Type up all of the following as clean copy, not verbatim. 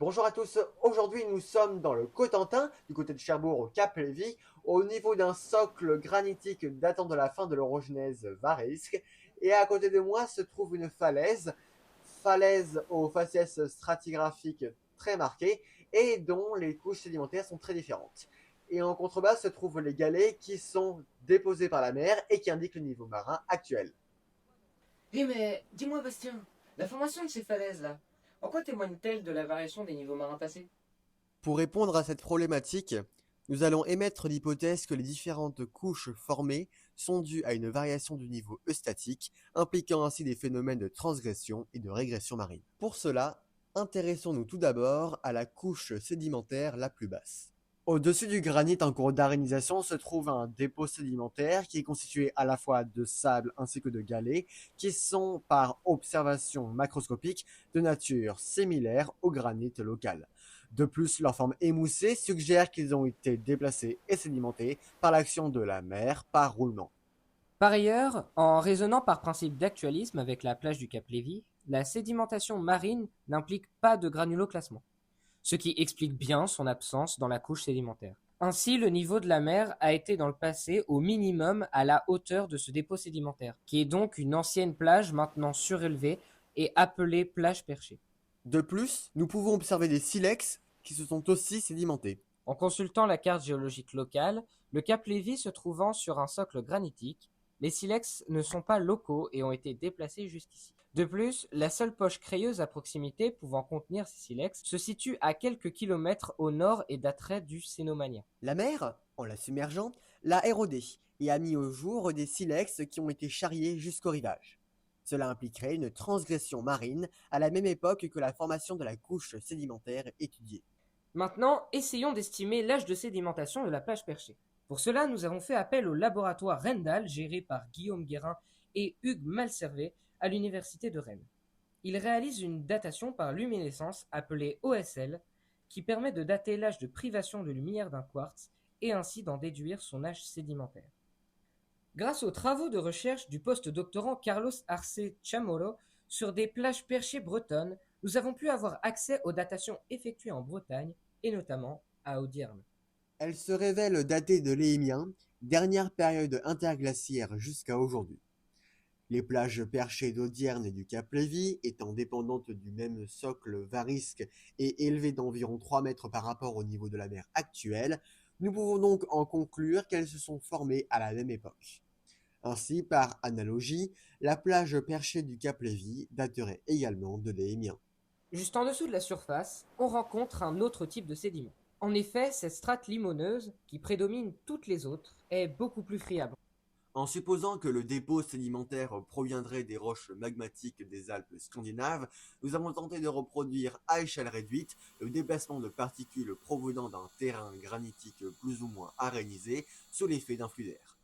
Bonjour à tous, aujourd'hui nous sommes dans le Cotentin, du côté de Cherbourg au Cap Lévy, au niveau d'un socle granitique datant de la fin de l'orogenèse varisque, et à côté de moi se trouve une falaise aux faciès stratigraphiques très marquées et dont les couches sédimentaires sont très différentes. Et en contrebas se trouvent les galets qui sont déposés par la mer et qui indiquent le niveau marin actuel. Mais dis-moi Bastien, la formation de ces falaises-là, en quoi témoigne-t-elle de la variation des niveaux marins passés? Pour répondre à cette problématique, nous allons émettre l'hypothèse que les différentes couches formées sont dues à une variation du niveau eustatique, impliquant ainsi des phénomènes de transgression et de régression marine. Pour cela, intéressons-nous tout d'abord à la couche sédimentaire la plus basse. Au-dessus du granit en cours d'arénisation se trouve un dépôt sédimentaire qui est constitué à la fois de sable ainsi que de galets qui sont, par observation macroscopique, de nature similaire au granit local. De plus, leur forme émoussée suggère qu'ils ont été déplacés et sédimentés par l'action de la mer par roulement. Par ailleurs, en raisonnant par principe d'actualisme avec la plage du Cap Lévy, la sédimentation marine n'implique pas de granuloclassement, ce qui explique bien son absence dans la couche sédimentaire. Ainsi, le niveau de la mer a été dans le passé au minimum à la hauteur de ce dépôt sédimentaire, qui est donc une ancienne plage maintenant surélevée et appelée plage perchée. De plus, nous pouvons observer des silex qui se sont aussi sédimentés. En consultant la carte géologique locale, le Cap Lévy se trouvant sur un socle granitique, les silex ne sont pas locaux et ont été déplacés jusqu'ici. De plus, la seule poche crayeuse à proximité pouvant contenir ces silex se situe à quelques kilomètres au nord et d'attrait du Cénomania. La mer, en la submergeant, l'a érodé et a mis au jour des silex qui ont été charriés jusqu'au rivage. Cela impliquerait une transgression marine à la même époque que la formation de la couche sédimentaire étudiée. Maintenant, essayons d'estimer l'âge de sédimentation de la plage perchée. Pour cela, nous avons fait appel au laboratoire Rendal, géré par Guillaume Guérin et Hugues Malservet à l'université de Rennes. Ils réalisent une datation par luminescence appelée OSL, qui permet de dater l'âge de privation de lumière d'un quartz et ainsi d'en déduire son âge sédimentaire. Grâce aux travaux de recherche du post-doctorant Carlos Arce Chamorro sur des plages perchées bretonnes, nous avons pu avoir accès aux datations effectuées en Bretagne et notamment à Audierne. Elle se révèle datée de l'Éémien, dernière période interglaciaire jusqu'à aujourd'hui. Les plages perchées d'Audierne et du Cap Lévy, étant dépendantes du même socle varisque et élevées d'environ 3 mètres par rapport au niveau de la mer actuelle, nous pouvons donc en conclure qu'elles se sont formées à la même époque. Ainsi, par analogie, la plage perchée du Cap Lévy daterait également de l'Éémien. Juste en dessous de la surface, on rencontre un autre type de sédiment. En effet, cette strate limoneuse, qui prédomine toutes les autres, est beaucoup plus friable. En supposant que le dépôt sédimentaire proviendrait des roches magmatiques des Alpes scandinaves, nous avons tenté de reproduire à échelle réduite le déplacement de particules provenant d'un terrain granitique plus ou moins arénisé sous l'effet d'un flux d'air.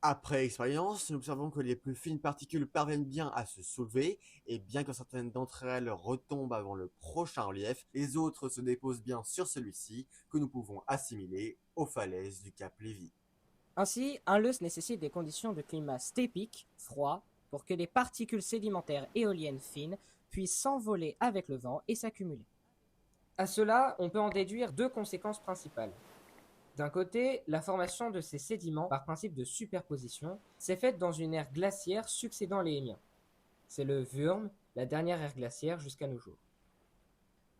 Après expérience, nous observons que les plus fines particules parviennent bien à se soulever, et bien que certaines d'entre elles retombent avant le prochain relief, les autres se déposent bien sur celui-ci, que nous pouvons assimiler aux falaises du Cap Lévy. Ainsi, un loess nécessite des conditions de climat stépique, froid, pour que les particules sédimentaires éoliennes fines puissent s'envoler avec le vent et s'accumuler. À cela, on peut en déduire deux conséquences principales. D'un côté, la formation de ces sédiments par principe de superposition s'est faite dans une ère glaciaire succédant l'Éémien. C'est le Würm, la dernière ère glaciaire jusqu'à nos jours.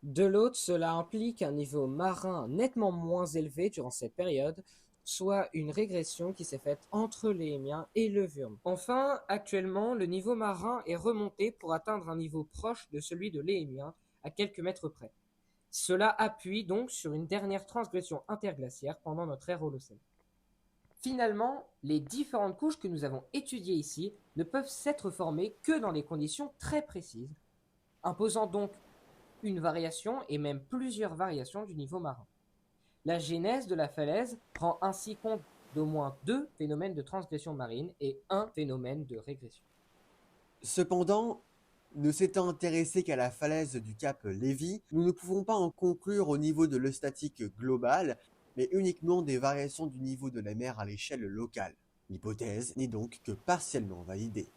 De l'autre, cela implique un niveau marin nettement moins élevé durant cette période, soit une régression qui s'est faite entre l'Éémien et le Würm. Enfin, actuellement, le niveau marin est remonté pour atteindre un niveau proche de celui de l'Éémien, à quelques mètres près. Cela appuie donc sur une dernière transgression interglaciaire pendant notre ère Holocène. Finalement, les différentes couches que nous avons étudiées ici ne peuvent s'être formées que dans des conditions très précises, imposant donc une variation et même plusieurs variations du niveau marin. La genèse de la falaise prend ainsi compte d'au moins deux phénomènes de transgression marine et un phénomène de régression. Cependant, ne s'étant intéressés qu'à la falaise du Cap Lévy, nous ne pouvons pas en conclure au niveau de l'eustatique global, mais uniquement des variations du niveau de la mer à l'échelle locale. L'hypothèse n'est donc que partiellement validée.